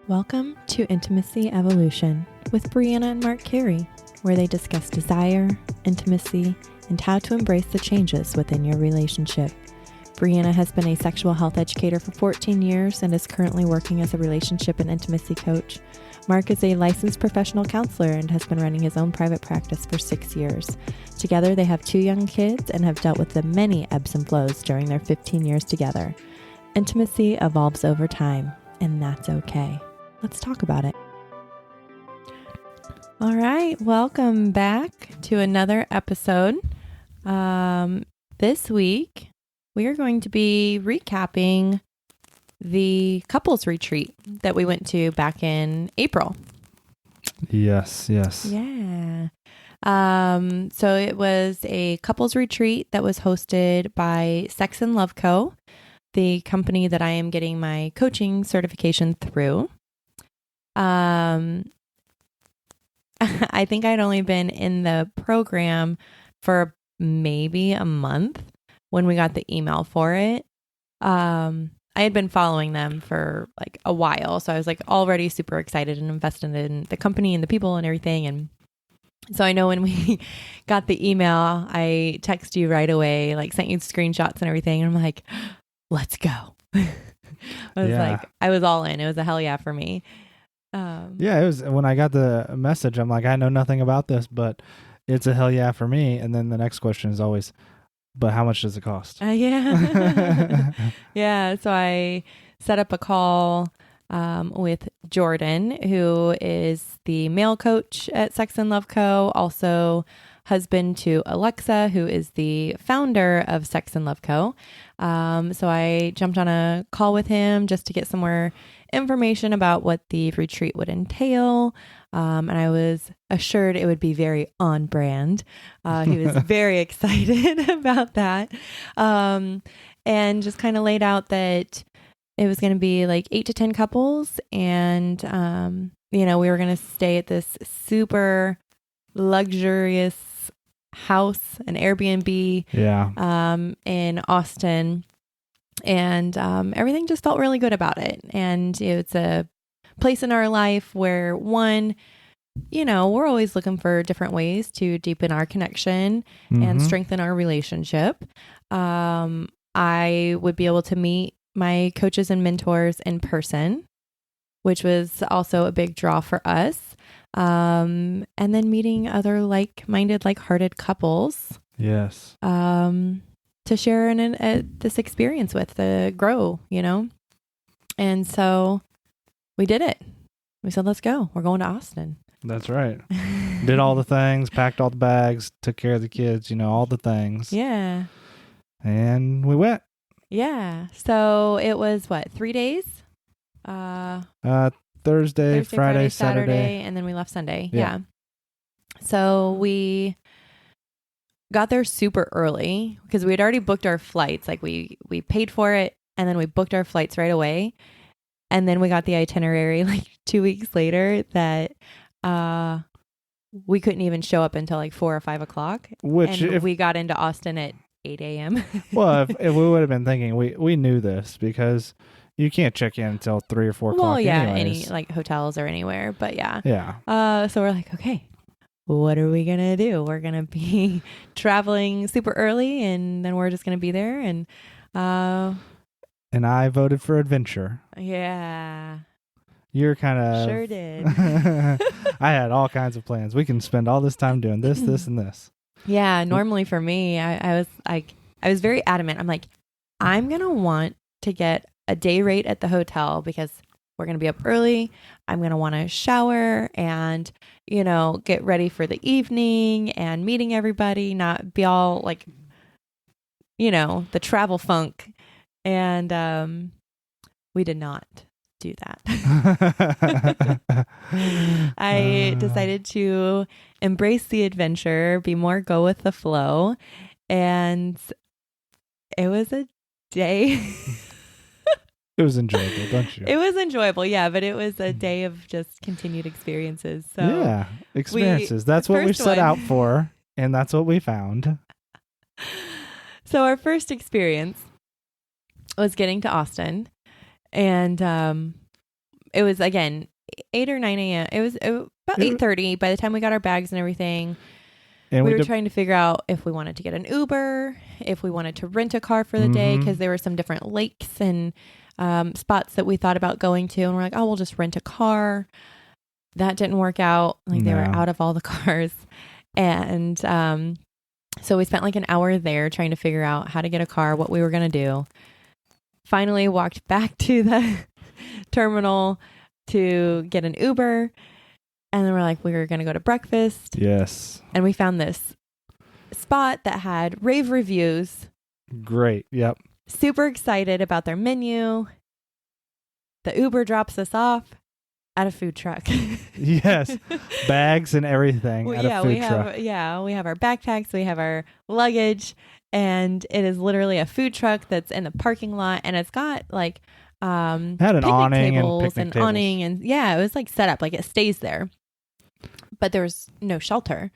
Welcome to Intimacy Evolution with Brianna and Mark Bri, where they discuss desire, intimacy, and how to embrace the changes within your relationship. Brianna has been a sexual health educator for 14 years and is currently working as a relationship and intimacy coach. Mark is a licensed professional counselor and has been running his own private practice for 6 years. Together, they have 2 young kids and have dealt with the many ebbs and flows during their 15 years together. Intimacy evolves over time, and that's okay. Let's talk about it. All right, welcome back to another episode. This week, we are going to be recapping the couples retreat that we went to back in April. Yes. Yeah. So it was a couples retreat that was hosted by Sex and Love Co., the company that I am getting my coaching certification through. I think I'd only been in the program for maybe a month when we got the email for it. I had been following them for like a while, so I was like already super excited and invested in the company and the people and everything. And so I know when we got the email, I texted you right away, like sent you screenshots and everything. And I'm like, let's go. I was all in. It was a hell yeah for me. It was when I got the message, I'm like, I know nothing about this, but it's a hell yeah for me. And then the next question is always, but how much does it cost? Yeah. Yeah. So I set up a call with Jordan, who is the male coach at Sex and Love Co., also husband to Alexa, who is the founder of Sex and Love Co. So I jumped on a call with him just to get some more information about what the retreat would entail. And I was assured it would be very on brand. He was very excited about that. And just kind of laid out that it was going to be like 8 to 10 couples. And, we were going to stay at this super luxurious house, an Airbnb, in Austin. And everything just felt really good about it. And it's a place in our life where, one, we're always looking for different ways to deepen our connection and strengthen our relationship. I would be able to meet my coaches and mentors in person, which was also a big draw for us. And then meeting other like-minded, like-hearted couples. Yes. To share in this experience with, to grow, And so we did it. We said, let's go. We're going to Austin. That's right. Did all the things, packed all the bags, took care of the kids, all the things. Yeah. And we went. Yeah. So it was 3 days? Thursday, Friday, Saturday. And then we left Sunday. Yeah. So we got there super early because we had already booked our flights. Like we paid for it and then we booked our flights right away. And then we got the itinerary 2 weeks later that we couldn't even show up until 4 or 5 o'clock. We got into Austin at 8 a.m. Well, if we would have been thinking, we knew this because you can't check in until 3 or 4 o'clock. Well, yeah, anyways. any hotels or anywhere. But yeah. Yeah. So we're like, okay, what are we going to do? We're going to be traveling super early and then we're just going to be there. And I voted for adventure. Yeah. You're kind of... Sure did. I had all kinds of plans. We can spend all this time doing this, and this. Yeah. Normally for me, I was very adamant. I'm like, I'm going to want to get a day rate at the hotel because we're going to be up early. I'm going to want to shower and, get ready for the evening and meeting everybody, not be all the travel funk. And we did not do that. I decided to embrace the adventure, be more go with the flow. And it was a day. It was enjoyable, don't you? It was enjoyable, yeah, but it was a day of just continued experiences. So yeah, experiences. That's what we set out for, and that's what we found. So our first experience was getting to Austin, and it was again 8 or 9 a.m. It was about 8:30 by the time we got our bags and everything. And we were trying to figure out if we wanted to get an Uber, if we wanted to rent a car for the day, because there were some different lakes and spots that we thought about going to. And we're like, oh, we'll just rent a car. That didn't work out. Like they were out of all the cars. And so we spent like an hour there trying to figure out how to get a car, what we were going to do. Finally walked back to the terminal to get an Uber. And then we're like, we were going to go to breakfast. Yes. And we found this spot that had rave reviews. Great. Yep. Super excited about their menu. The Uber drops us off at a food truck. Yes. Bags and everything at a food truck. We have our backpacks. We have our luggage. And it is literally a food truck that's in the parking lot. And it's got like had an awning and picnic tables. And it was like set up like it stays there, but there was no shelter,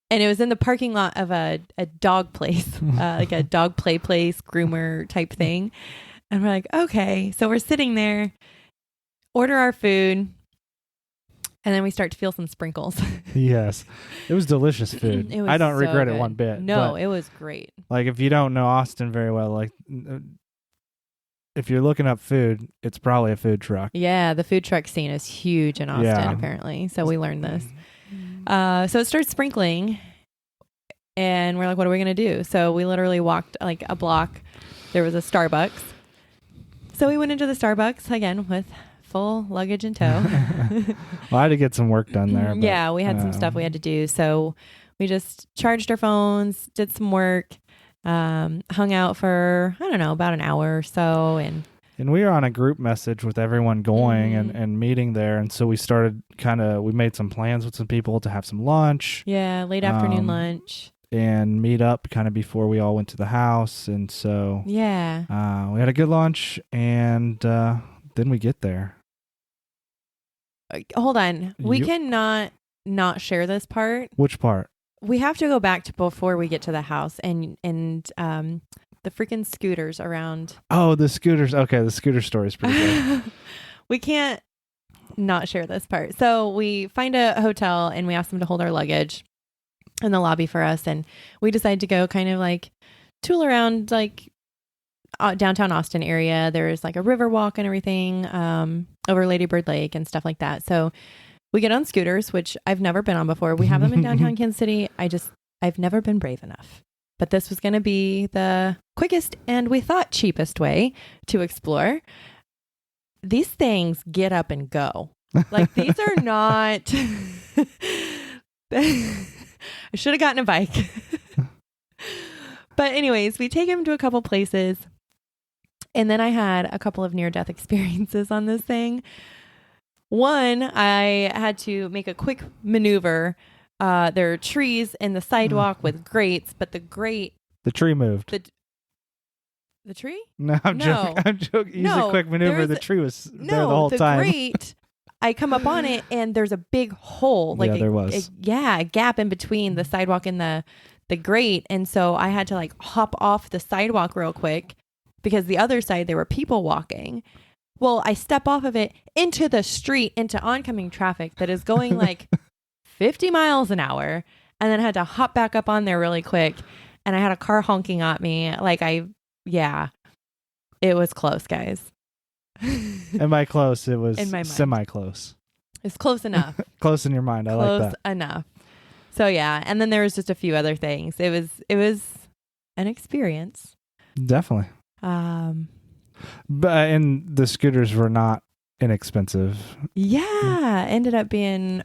and it was in the parking lot of a dog place, like a dog play place, groomer type thing. And we're like, okay, so we're sitting there, order our food, and then we start to feel some sprinkles. Yes, it was delicious food. I don't regret it one bit. No, it was great. Like if you don't know Austin very well, like if you're looking up food, it's probably a food truck. Yeah, the food truck scene is huge in Austin, apparently. So we learned this. So it starts sprinkling, and we're like, what are we going to do? So we literally walked like a block. There was a Starbucks. So we went into the Starbucks, again, with full luggage in tow. Well, I had to get some work done there. But, yeah, we had some stuff we had to do. So we just charged our phones, did some work. Hung out for, I don't know, about an hour or so. And we were on a group message with everyone going and meeting there. And so we started we made some plans with some people to have some lunch. Yeah, late afternoon lunch. And meet up kind of before we all went to the house. And so we had a good lunch, and then we get there. Hold on. We cannot not share this part. Which part? We have to go back to before we get to the house and the freaking scooters around. Oh, the scooters. Okay, the scooter story is pretty good. We can't not share this part. So we find a hotel and we ask them to hold our luggage in the lobby for us. And we decide to go kind of like tool around like downtown Austin area. There's like a river walk and everything over Lady Bird Lake and stuff like that. So we get on scooters, which I've never been on before. We have them in downtown Kansas City. I've never been brave enough. But this was going to be the quickest and we thought cheapest way to explore. These things get up and go. Like these are not... I should have gotten a bike. But anyways, we take him to a couple places. And then I had a couple of near-death experiences on this thing. One, I had to make a quick maneuver. There are trees in the sidewalk with grates, but the tree moved. The tree? No, I'm joking. Use a quick maneuver. The tree was there the whole time. The grate, I come up on it and there's a big hole. Like there was. A gap in between the sidewalk and the grate. And so I had to like hop off the sidewalk real quick because the other side there were people walking. Well, I step off of it into the street, into oncoming traffic that is going like 50 miles an hour, and then had to hop back up on there really quick. And I had a car honking at me. Like it was close, guys. And by close, it was semi-close. It's close enough. Close in your mind. I like that. Close enough. So yeah, and then there was just a few other things. It was an experience. Definitely. And the scooters were not inexpensive. Yeah, ended up being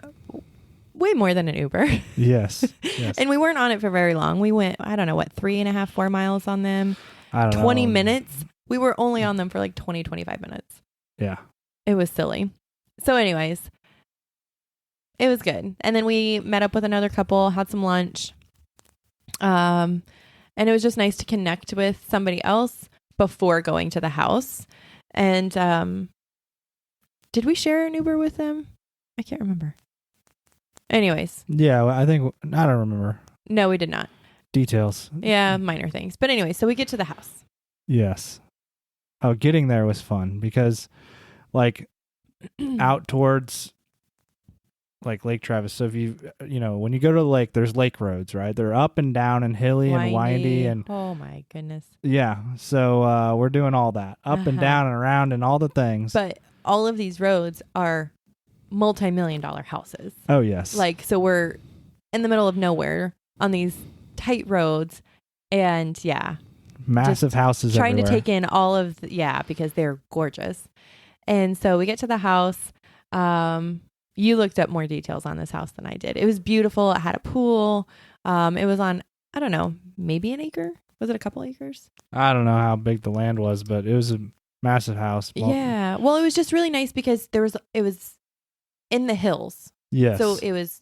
way more than an Uber. Yes. And we weren't on it for very long. We went, I don't know, 3.5, 4 miles on them. I don't know. 20 minutes. We were only on them for like 20, 25 minutes. Yeah. It was silly. So anyways, it was good. And then we met up with another couple, had some lunch. And it was just nice to connect with somebody else before going to the house. And did we share an Uber with them? I can't remember. Anyways. Yeah, I don't remember. No, we did not. Details. Yeah, minor things. But anyway, so we get to the house. Yes. Oh, getting there was fun because like out towards like Lake Travis. So if when you go to the lake, there's lake roads, right? They're up and down and hilly and windy and oh my goodness. yeah. So we're doing all that up and down and around and all the things. But all of these roads are multi-million-dollar houses. Oh yes. Like, so we're in the middle of nowhere on these tight roads, and massive houses trying everywhere. to take in all of because they're gorgeous. And so we get to the house. You looked up more details on this house than I did. It was beautiful. It had a pool. It was on, I don't know, maybe an acre. Was it a couple acres? I don't know how big the land was, but it was a massive house. Yeah. Well, it was just really nice because it was in the hills. Yes. So it was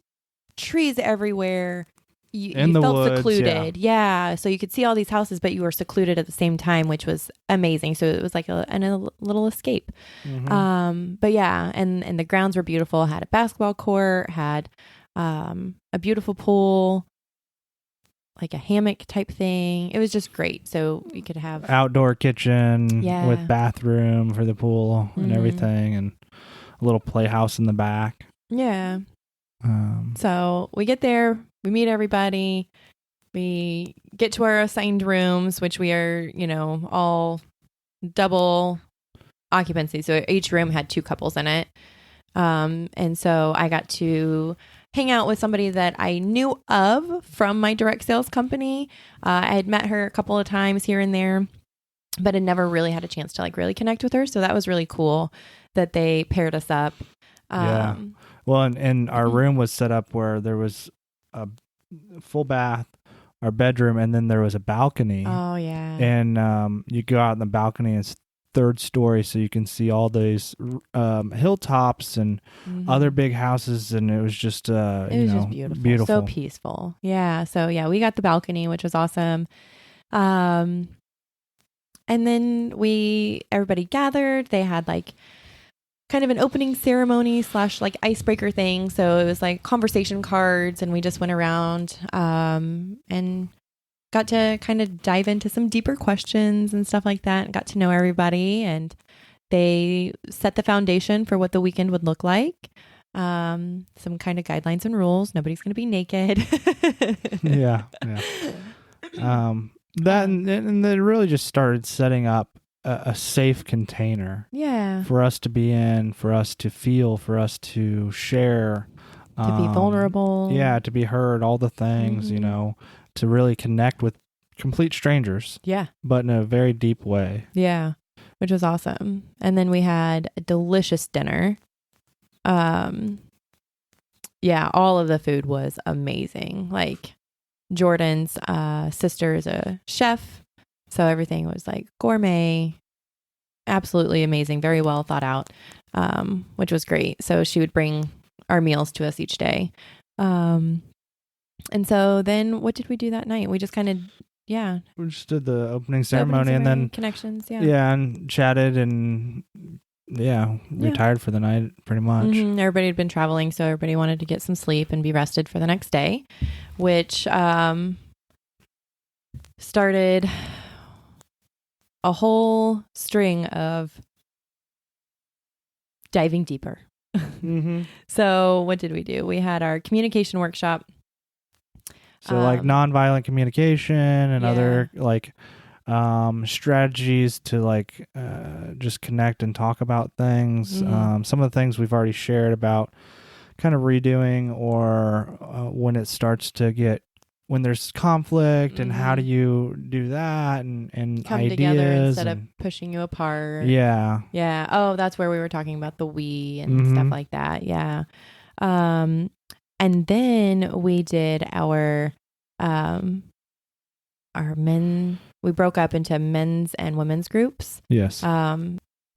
trees everywhere. You felt woods, secluded. Yeah. So you could see all these houses, but you were secluded at the same time, which was amazing. So it was like a little escape. Mm-hmm. But yeah, and the grounds were beautiful. Had a basketball court, had a beautiful pool, like a hammock type thing. It was just great. So we could have outdoor kitchen with bathroom for the pool and everything, and a little playhouse in the back. Yeah. So we get there, we meet everybody, we get to our assigned rooms, which we are, all double occupancy. So each room had 2 couples in it. And so I got to hang out with somebody that I knew of from my direct sales company. I had met her a couple of times here and there, but had never really had a chance to like really connect with her. So that was really cool that they paired us up. Yeah. Well, and our room was set up where there was a full bath, our bedroom, and then there was a balcony. Oh, yeah. And you go out in the balcony, and it's 3rd story, so you can see all these hilltops and other big houses, and it was just just beautiful. So peaceful. Yeah. So yeah, we got the balcony, which was awesome. And then everybody gathered. They had like kind of an opening ceremony / like icebreaker thing. So it was like conversation cards, and we just went around and got to kind of dive into some deeper questions and stuff like that, and got to know everybody. And they set the foundation for what the weekend would look like. Some kind of guidelines and rules. Nobody's going to be naked. Yeah. That and they really just started setting up a safe container for us to be in, for us to feel, for us to share, to be vulnerable, to be heard, all the things, to really connect with complete strangers, but in a very deep way, which was awesome. And then we had a delicious dinner. All of the food was amazing. Like Jordan's sister is a chef. So everything was like gourmet, absolutely amazing, very well thought out, which was great. So she would bring our meals to us each day. And so then what did we do that night? We just kind of, we just did the opening ceremony and then connections. And chatted and retired for the night pretty much. Everybody had been traveling, so everybody wanted to get some sleep and be rested for the next day, which started a whole string of diving deeper. So what did we do? We had our communication workshop. So like nonviolent communication and other like strategies to like just connect and talk about things. Some of the things we've already shared about kind of redoing, or when it starts to get, when there's conflict and how do you do that, and come ideas together instead of pushing you apart. Yeah. Oh, that's where we were talking about the we and stuff like that. Yeah. And then we did our men, we broke up into men's and women's groups. Yes.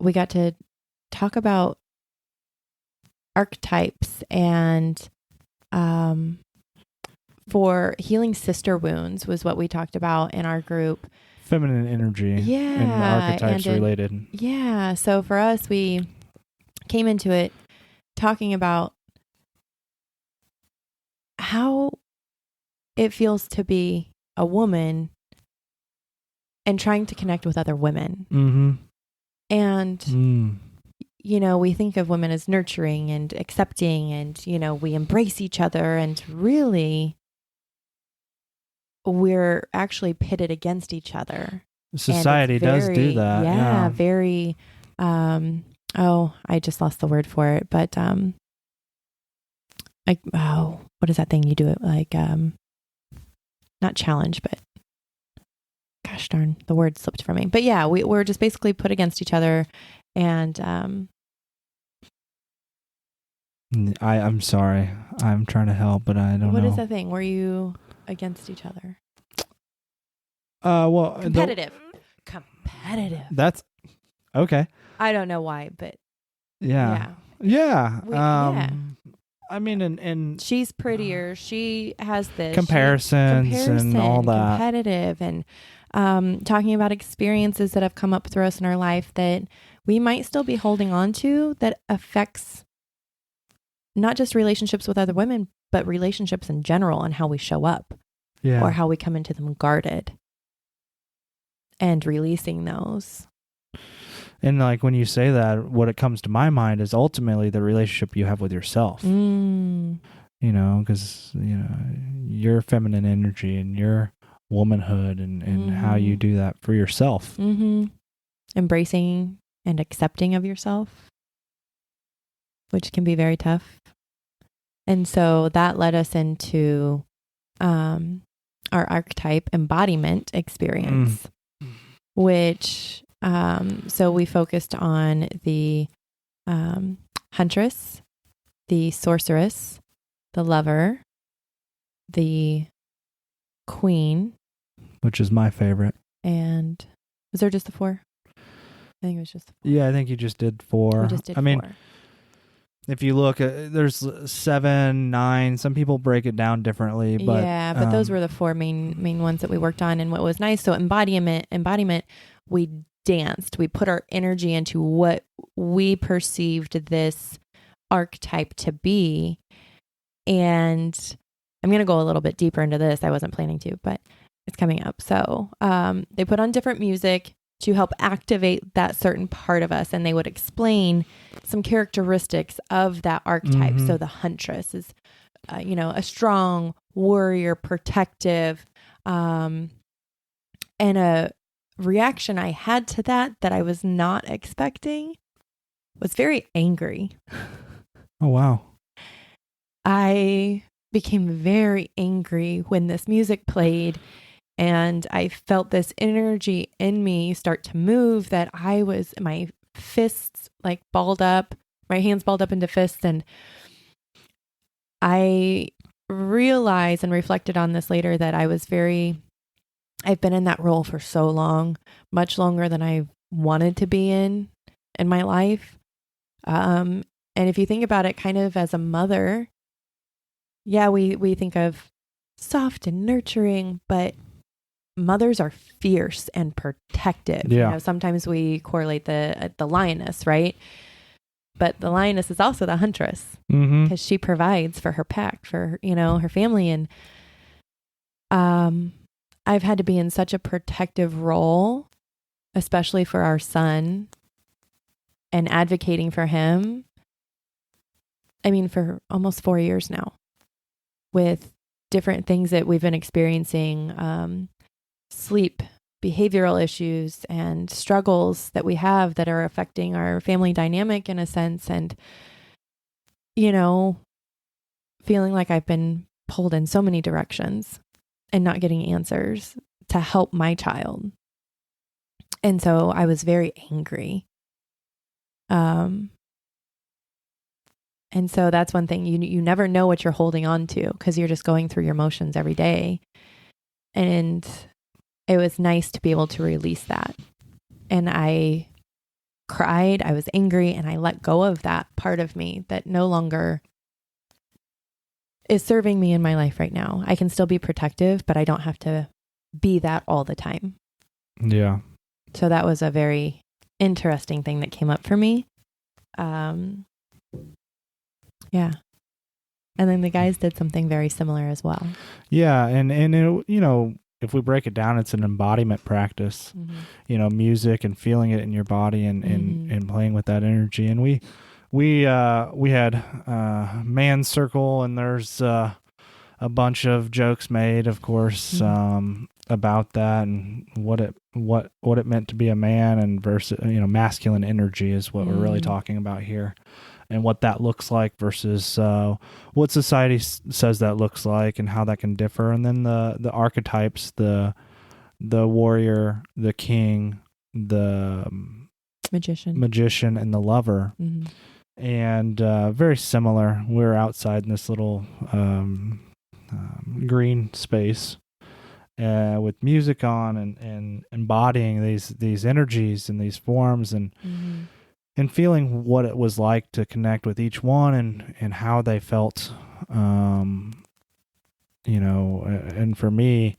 We got to talk about archetypes and for healing sister wounds was what we talked about in our group. Feminine energy. And archetypes related. Yeah. So for us, we came into it talking about how it feels to be a woman and trying to connect with other women. And we think of women as nurturing and accepting and, we embrace each other, and really we're actually pitted against each other. Society does do that. Yeah, very, I just lost the word for it, but, what is that thing you do it like, not challenge, but gosh darn, the word slipped from me. But yeah, we're just basically put against each other. And I'm sorry. I'm trying to help, but I don't know. What is that thing? Were you against each other? Well, competitive. That's okay. I don't know why, but yeah. I mean, and she's prettier. She has this comparisons and all that. Competitive, and talking about experiences that have come up through us in our life that we might still be holding on to, that affects not just relationships with other women, but relationships in general, and how we show up, or how we come into them guarded, and releasing those. And like when you say that, what it comes to my mind is ultimately the relationship you have with yourself. Because your feminine energy and your womanhood and how you do that for yourself. Embracing and accepting of yourself, which can be very tough. And so that led us into our archetype embodiment experience, which so we focused on the huntress, the sorceress, the lover, the queen, which is my favorite. And was there just the 4? I think it was just the 4. Yeah, I think you just did 4. We just did 4. mean, if you look at, there's 7, 9. Some people break it down differently, but but those were the 4 main ones that we worked on. And what was nice, so embodiment, we danced. We put our energy into what we perceived this archetype to be. And I'm going to go a little bit deeper into this. I wasn't planning to, but it's coming up. So they put on different music to help activate that certain part of us. And they would explain some characteristics of that archetype. So the huntress is, a strong warrior, protective, and a reaction I had to that I was not expecting was very angry. Oh, wow. I became very angry when this music played, and I felt this energy in me start to move, that my fists like balled up, my hands balled up into fists. And I realized and reflected on this later that I've been in that role for so long, much longer than I wanted to be in my life. And if you think about it kind of as a mother, we think of soft and nurturing, but mothers are fierce and protective. Yeah. Sometimes we correlate the lioness, right? But the lioness is also the huntress, because she provides for her pack, for, her family. And I've had to be in such a protective role, especially for our son, and advocating for him. I mean, for almost 4 years now, with different things that we've been experiencing, sleep, behavioral issues, and struggles that we have that are affecting our family dynamic in a sense. And, feeling like I've been pulled in so many directions and not getting answers to help my child. And so I was very angry. And so that's one thing, you never know what you're holding on to, because you're just going through your motions every day. And it was nice to be able to release that. And I cried, I was angry, and I let go of that part of me that no longer is serving me in my life right now. I can still be protective, but I don't have to be that all the time. Yeah. So that was a very interesting thing that came up for me. Yeah. And then the guys did something very similar as well. Yeah. And it, if we break it down, it's an embodiment practice, music and feeling it in your body and playing with that energy. And we had man's circle, and there's a bunch of jokes made, of course, about that and what it meant to be a man, and versus, masculine energy is what we're really talking about here, and what that looks like versus what society says that looks like, and how that can differ. And then the archetypes, the warrior, the king, the magician, and the lover. And very similar. We're outside in this little green space with music on, and embodying these energies and these forms, and feeling what it was like to connect with each one, and how they felt, and for me,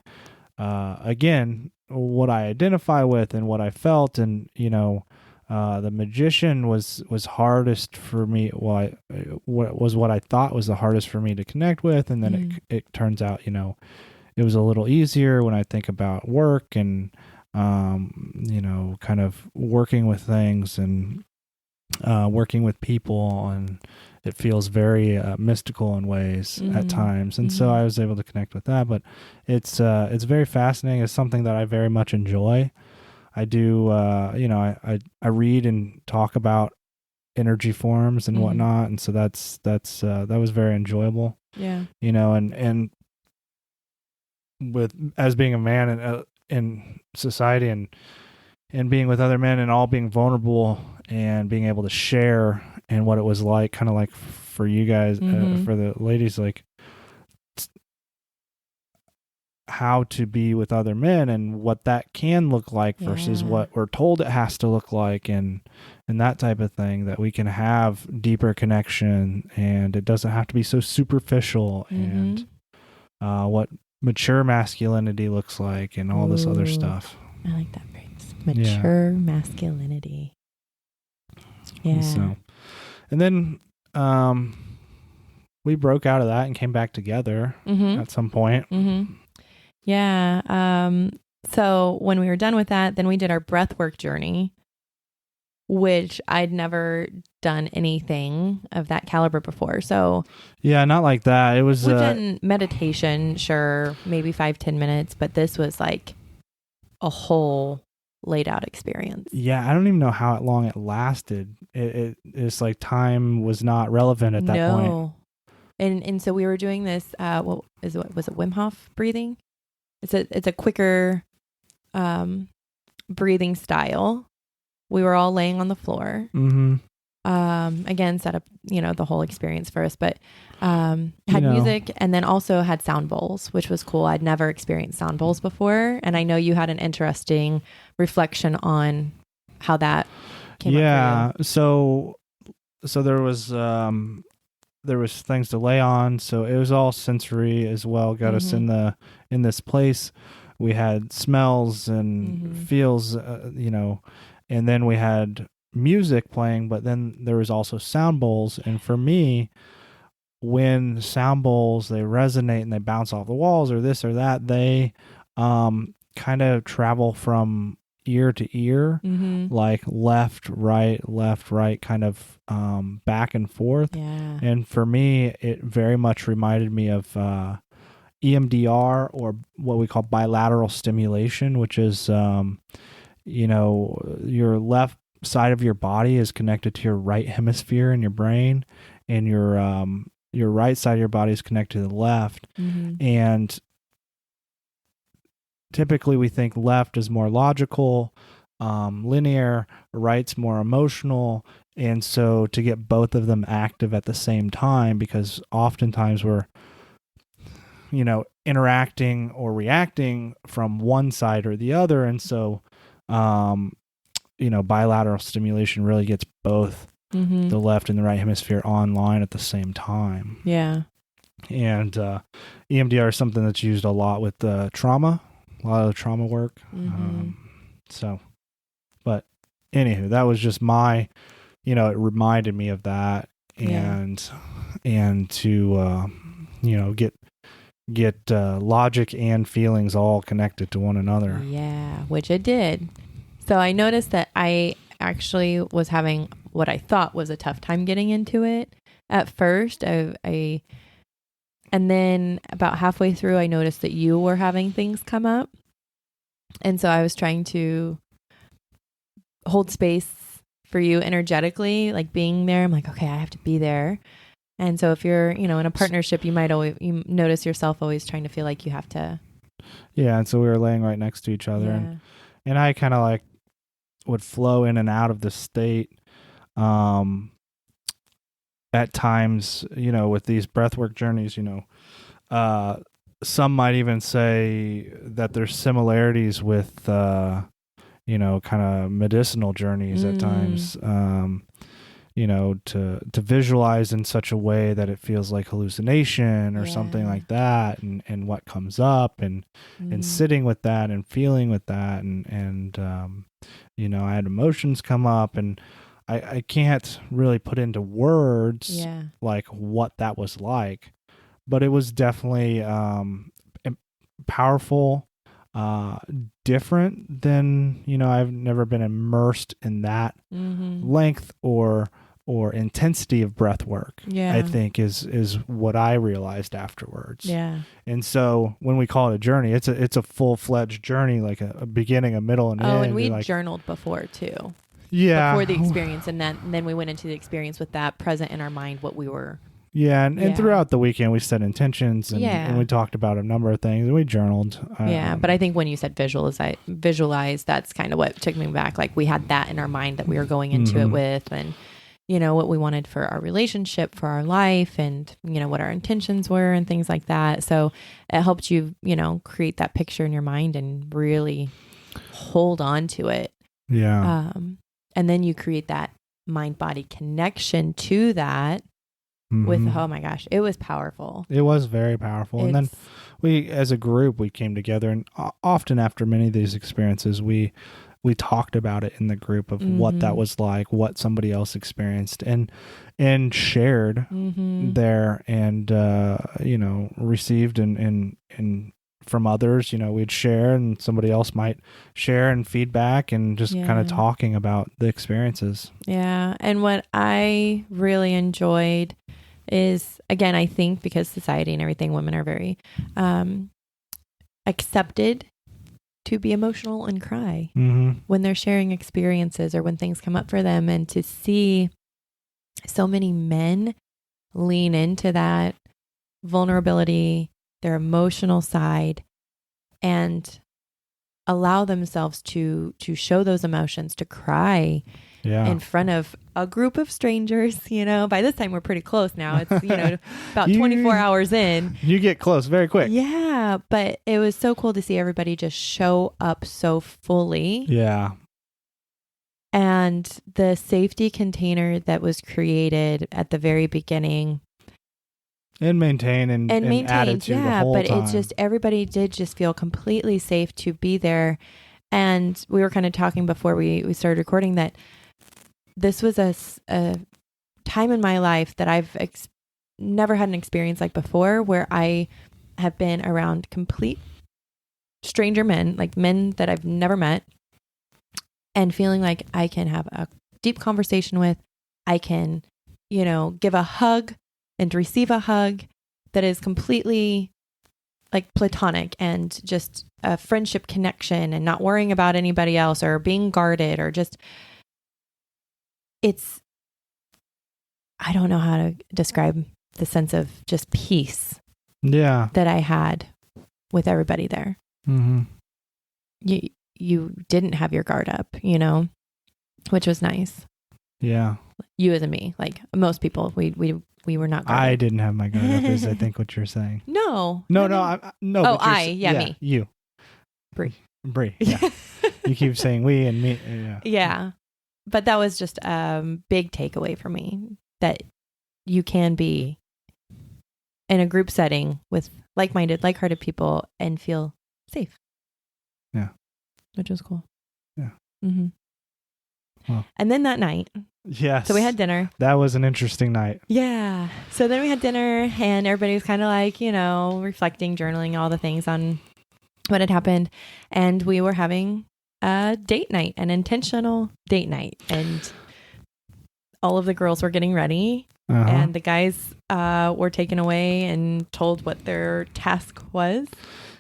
again, what I identify with and what I felt, and the magician was hardest for me. Well, what I thought was the hardest for me to connect with, and then it turns out, it was a little easier when I think about work and kind of working with things and working with people, and it feels very mystical in ways at times. And so I was able to connect with that. But it's very fascinating. It's something that I very much enjoy. I do, I read and talk about energy forms and whatnot, and so that was very enjoyable. Yeah, and with as being a man in society, and being with other men, and all being vulnerable and being able to share, and what it was like, kind of like for you guys, for the ladies, like how to be with other men and what that can look like versus what we're told it has to look like, and that type of thing, that we can have deeper connection, and it doesn't have to be so superficial, and what mature masculinity looks like, and all this other stuff. I like that phrase. Mature masculinity. Yeah. And then we broke out of that and came back together at some point. Yeah. So when we were done with that, then we did our breathwork journey, which I'd never done anything of that caliber before. So yeah, not like that. It was we've done meditation, sure, maybe 5-10 minutes, but this was like a whole laid out experience. Yeah, I don't even know how long it lasted. It's like time was not relevant at that point. And so we were doing this. Was it Wim Hof breathing? It's a quicker breathing style. We were all laying on the floor. Again, set up, the whole experience for us, but had music, and then also had sound bowls, which was cool. I'd never experienced sound bowls before. And I know you had an interesting reflection on how that came up for you. So there was things to lay on. So it was all sensory as well. Got us in this place. We had smells and feels, and then we had music playing, but then there was also sound bowls. And for me, when sound bowls, they resonate and they bounce off the walls or this or that, they kind of travel from ear to ear, like left, right, kind of back and forth. Yeah. And for me, it very much reminded me of EMDR, or what we call bilateral stimulation, which is your left side of your body is connected to your right hemisphere in your brain, and your right side of your body is connected to the left. And typically we think left is more logical, linear, right's more emotional. And so to get both of them active at the same time, because oftentimes we're interacting or reacting from one side or the other, and so bilateral stimulation really gets both the left and the right hemisphere online at the same time. Yeah. And EMDR is something that's used a lot with trauma, a lot of the trauma work. But anywho, that was just my, it reminded me of that, and to, get logic and feelings all connected to one another. Yeah, which it did. So I noticed that I actually was having what I thought was a tough time getting into it at first. And then about halfway through, I noticed that you were having things come up. And so I was trying to hold space for you energetically, like being there. I'm like, okay, I have to be there. And so if you're, in a partnership, you notice yourself always trying to feel like you have to. Yeah. And so we were laying right next to each other. Yeah. And I kind of like would flow in and out of the state. At times, with these breathwork journeys, some might even say that there's similarities with, kind of medicinal journeys at times, to visualize in such a way that it feels like hallucination or something like that, and what comes up, and sitting with that and feeling with that, and I had emotions come up, and I can't really put into words like what that was like, but it was definitely powerful, different than, I've never been immersed in that length or intensity of breath work. I think is what I realized afterwards. Yeah. And so when we call it a journey, it's a full-fledged journey, like a beginning, a middle, and an end. And we like, journaled before too. Yeah. Before the experience, and then we went into the experience with that present in our mind, what we were. Yeah, and throughout the weekend we set intentions, and we talked about a number of things, and we journaled. But I think when you said visualize, that's kind of what took me back. Like we had that in our mind that we were going into it with, and what we wanted for our relationship, for our life, and what our intentions were, and things like that. So it helped you, create that picture in your mind and really hold on to it. Yeah. And then you create that mind-body connection to that with, oh my gosh, it was powerful. It was very powerful. And then we, as a group, we came together, and often after many of these experiences, we talked about it in the group of what that was like, what somebody else experienced, and shared there, and, received and from others, we'd share, and somebody else might share and feedback, and just kind of talking about the experiences. Yeah. And what I really enjoyed is, again, I think because society and everything, women are very accepted to be emotional and cry when they're sharing experiences or when things come up for them. And to see so many men lean into that vulnerability, their emotional side, and allow themselves to show those emotions, to cry in front of a group of strangers. By this time we're pretty close now. It's, about 24 hours in. You get close very quick. Yeah. But it was so cool to see everybody just show up so fully. Yeah. And the safety container that was created at the very beginning, and maintain and added to the whole but time. It's just, everybody did just feel completely safe to be there. And we were kind of talking before we started recording that this was a time in my life that I've never had an experience like before, where I have been around complete stranger men, like men that I've never met, and feeling like I can have a deep conversation with, I can, give a hug and receive a hug that is completely like platonic, and just a friendship connection, and not worrying about anybody else or being guarded, or just, I don't know how to describe the sense of just peace that I had with everybody there. You didn't have your guard up, which was nice. Yeah. You as in me, like most people, we were not guarded. I didn't have my guard up, is I think what you're saying. No. No. Me. You. Bri. Yeah. You keep saying we and me. Yeah. But that was just a big takeaway for me, that you can be in a group setting with like-minded, like-hearted people and feel safe. Yeah. Which was cool. Yeah. Huh. And then that night, Yes. so we had dinner. That was an interesting night. Yeah. So then we had dinner and everybody was kind of like, reflecting, journaling, all the things on what had happened. And we were having a date night, an intentional date night. And all of the girls were getting ready. And the guys were taken away and told what their task was.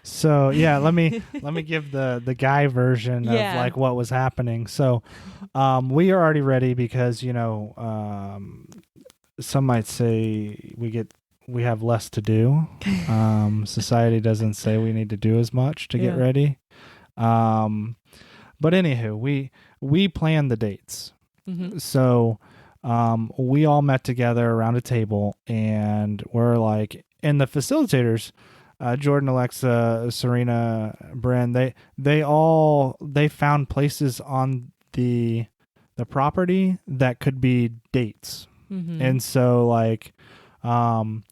So yeah, let me give the guy version of like what was happening. So we are already ready because some might say we have less to do. Society doesn't say we need to do as much to get ready. But anywho, we planned the dates. Mm-hmm. So we all met together around a table and we're like, and the facilitators, Jordan, Alexa, Serena, Bren, they found places on the property that could be dates. Mm-hmm. And so like the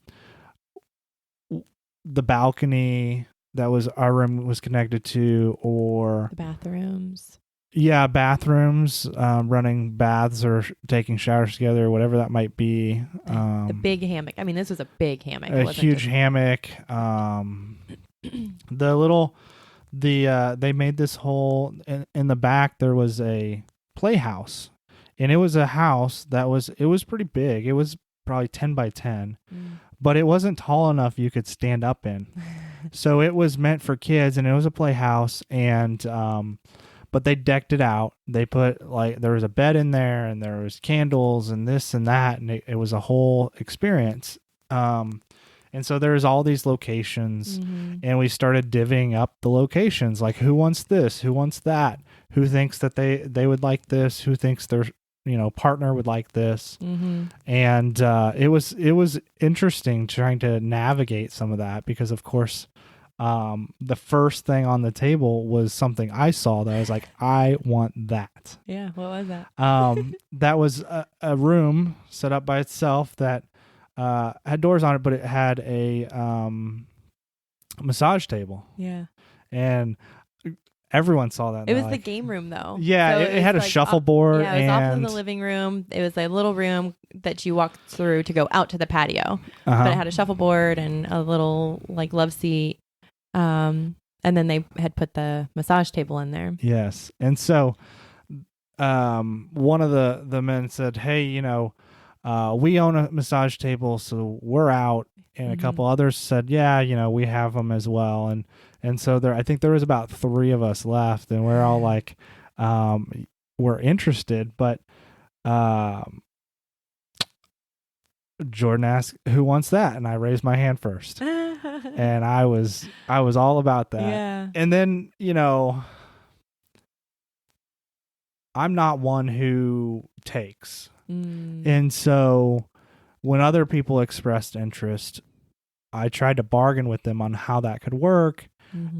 balcony that was our room was connected to, or the bathrooms. Yeah, bathrooms, running baths or taking showers together, or whatever that might be. The big hammock. I mean, this was a big hammock. A huge hammock. They made this whole, in the back, there was a playhouse. And it was a house it was pretty big. It was probably 10 by 10, but it wasn't tall enough you could stand up in. So it was meant for kids, and it was a playhouse, and but they decked it out. They put there was a bed in there and there was candles and this and that. And it was a whole experience. And so there's all these locations, and we started divvying up the locations. Like, who wants this? Who wants that? Who thinks that they would like this? Who thinks their partner would like this? And it was interesting trying to navigate some of that, because of course, the first thing on the table was something I saw that I was like, I want that. Yeah. What was that? That was a room set up by itself that had doors on it, but it had a massage table. Yeah. And everyone saw that. It was the game room though. Yeah. So it had a shuffleboard. Yeah, it was off in the living room. It was a little room that you walked through to go out to the patio. But it had a shuffleboard and a little love seat. And then they had put the massage table in there. Yes. And so one of the men said, hey, we own a massage table, so we're out. And a couple others said, yeah, we have them as well. And so I think there was about 3 of us left, and we're all like, we're interested. But Jordan asked, who wants that? And I raised my hand first. And I was all about that. Yeah. And then, I'm not one who takes. And so when other people expressed interest, I tried to bargain with them on how that could work.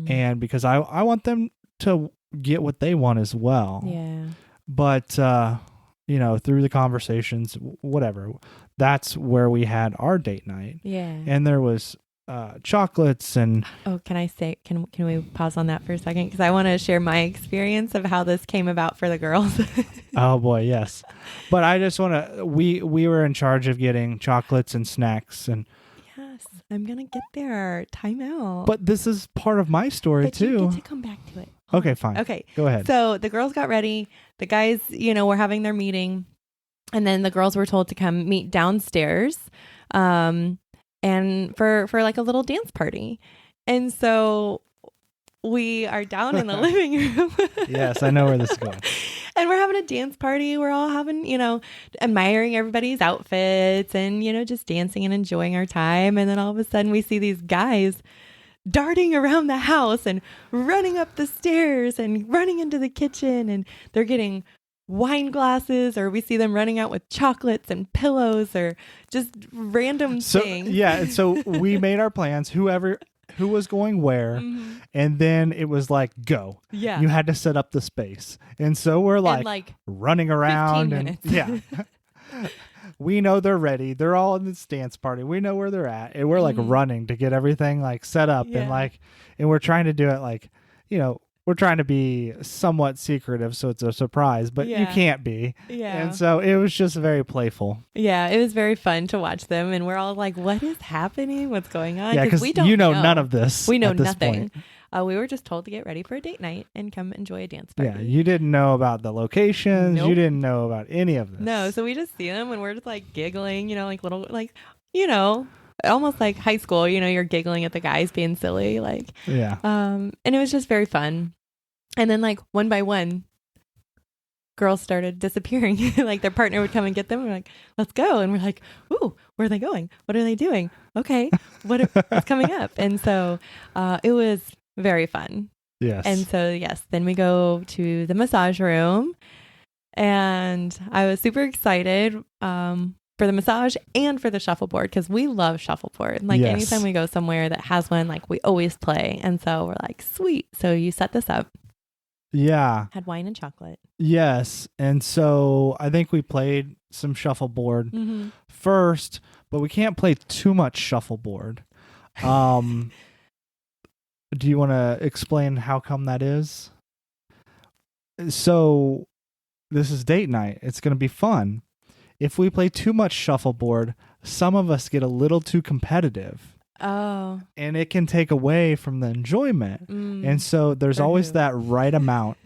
And because I want them to get what they want as well. Yeah. But, through the conversations, whatever, that's where we had our date night. Yeah. And there was chocolates and can I say, can we pause on that for a second, because I want to share my experience of how this came about for the girls. Oh boy, yes. But I just want to, we were in charge of getting chocolates and snacks, and yes, I'm gonna get there. Time out. But this is part of my story but too. You get to come back to it. Okay, fine. Okay, go ahead. So the girls got ready. The guys, were having their meeting, and then the girls were told to come meet downstairs. And for a little dance party. And so we are down in the living room. Yes, I know where this is going. And we're having a dance party. We're all having, admiring everybody's outfits and, just dancing and enjoying our time. And then all of a sudden we see these guys darting around the house and running up the stairs and running into the kitchen, and they're getting wine glasses, or we see them running out with chocolates and pillows, or just random things. Yeah, and so we made our plans, who was going where, and then it was like, go. Yeah. You had to set up the space. And so we're like running around, and yeah. We know they're ready. They're all in this dance party. We know where they're at. And we're running to get everything set up, and we're trying to do it we're trying to be somewhat secretive, so it's a surprise, but you can't be. Yeah. And so it was just very playful. Yeah, it was very fun to watch them, and we're all like, what is happening? What's going on? Yeah, because we don't you know none of this. We know at this nothing. Point. We were just told to get ready for a date night and come enjoy a dance party. Yeah, you didn't know about the locations. Nope. You didn't know about any of this. No, so we just see them, and we're just like giggling, like little, like, almost like high school, you're giggling at the guys being silly, like. Yeah. And it was just very fun. And then, like, one by one, girls started disappearing. Like, their partner would come and get them. We're like, let's go. And we're like, ooh, where are they going? What are they doing? Okay, what's coming up? And so it was very fun. Yes. And so, yes, then we go to the massage room. And I was super excited for the massage and for the shuffleboard, because we love shuffleboard. Like, anytime we go somewhere that has one, like, we always play. And so we're like, sweet. So you set this up. Yeah. Had wine and chocolate. Yes. And so I think we played some shuffleboard first, but we can't play too much shuffleboard. Do you want to explain how come that is? So this is date night. It's going to be fun. If we play too much shuffleboard, some of us get a little too competitive. Oh. And it can take away from the enjoyment. And so there's always that right amount.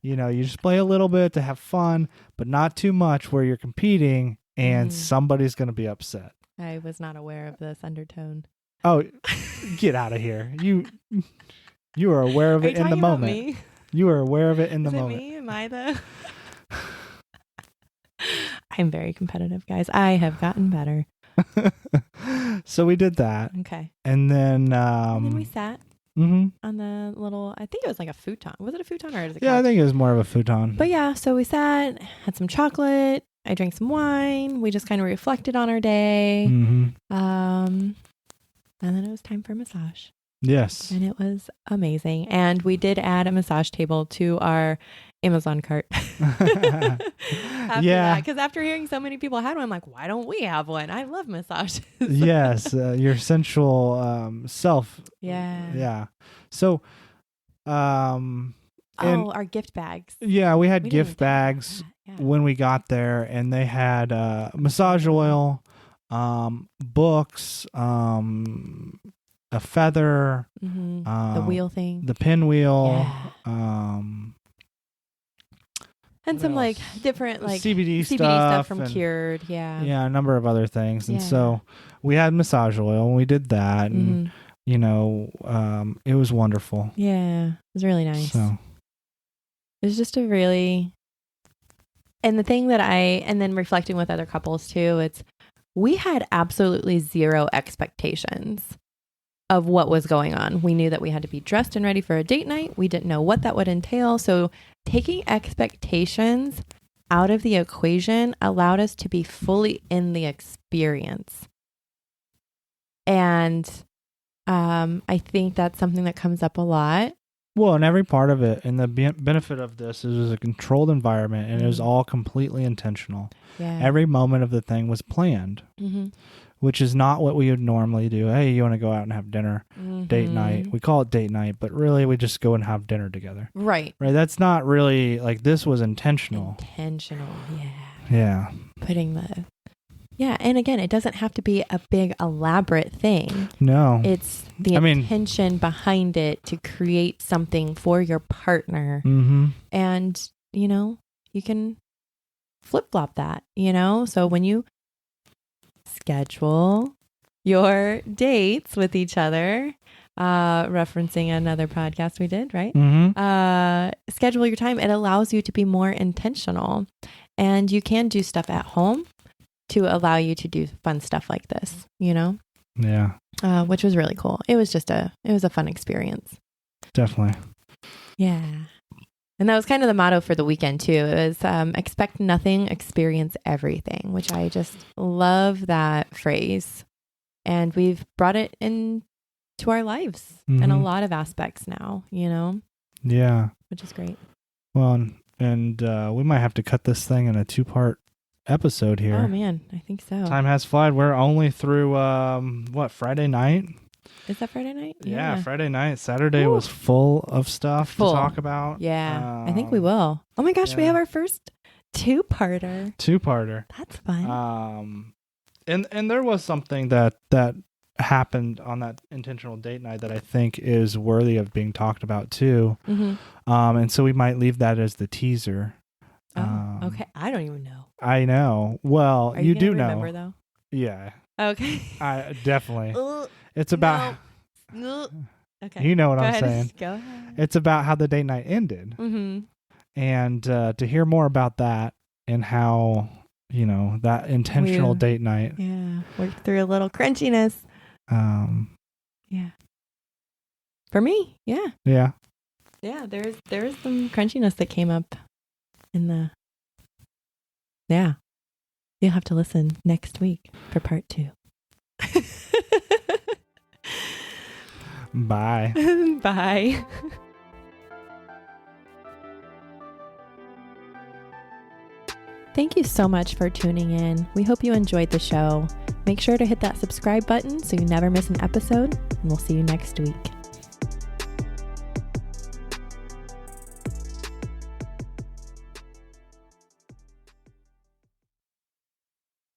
You just play a little bit to have fun, but not too much where you're competing and somebody's going to be upset. I was not aware of this undertone. Oh, get out of here. You are aware of it in the moment. Me? You are aware of it in the Is moment. It me? Am I the... I'm very competitive, guys. I have gotten better. So we did that. Okay. And then we sat on the little, I think it was like a futon. Was it a futon or is it a couch? I think it was more of a futon. But yeah, so we sat, had some chocolate. I drank some wine. We just kind of reflected on our day. And then it was time for a massage. Yes. And it was amazing. And we did add a massage table to our Amazon cart. Because after hearing so many people had one, I'm like, why don't we have one? I love massages. Yes. Your sensual self. Yeah. Yeah. So, our gift bags. Yeah, we had gift bags when we got there, and they had massage oil, books, a feather, the wheel thing, the pinwheel, and some like different like CBD stuff from Cured, a number of other things. And so we had massage oil, and we did that, and it was wonderful. Yeah, it was really nice. So it was just and the thing that and then reflecting with other couples too, we had absolutely zero expectations of what was going on. We knew that we had to be dressed and ready for a date night. We didn't know what that would entail. So taking expectations out of the equation allowed us to be fully in the experience. And I think that's something that comes up a lot. Well, and every part of it, and the benefit of this is it was a controlled environment, and it was all completely intentional. Yeah. Every moment of the thing was planned. Which is not what we would normally do. Hey, you want to go out and have dinner, date night. We call it date night, but really we just go and have dinner together. Right. That's not really, like, this was intentional. Yeah. And again, it doesn't have to be a big elaborate thing. No. It's the intention behind it to create something for your partner. And, you can flip-flop that, So when you schedule your dates with each other, referencing another podcast we did, right? Schedule your time. It allows you to be more intentional, and you can do stuff at home to allow you to do fun stuff like this, Yeah. Which was really cool. It was a fun experience. Definitely. Yeah. And that was kind of the motto for the weekend too. It was expect nothing, experience everything, which I just love that phrase. And we've brought it into our lives in a lot of aspects now, Yeah. Which is great. Well, and we might have to cut this thing in a 2-part episode here. Oh man, I think so. Time has flied. We're only through Friday night. Is that Friday night? Yeah, Friday night. Saturday Ooh. was full of stuff to talk about. Yeah, I think we will. Oh my gosh, we have our first two-parter. That's fun. And there was something that happened on that intentional date night that I think is worthy of being talked about too. And so we might leave that as the teaser. Oh, okay. I don't even know. I know. Well, you do know. Remember though? Yeah. Okay. I definitely. It's about. No. Okay. You know what Go I'm ahead. saying. Go ahead. It's about how the date night ended. And to hear more about that and how, that intentional date night. Yeah. Worked through a little crunchiness. Yeah. For me, yeah. Yeah. Yeah, there was some crunchiness that came up in the. Yeah. You'll have to listen next week for part 2. Bye. Bye. Thank you so much for tuning in. We hope you enjoyed the show. Make sure to hit that subscribe button so you never miss an episode, and we'll see you next week.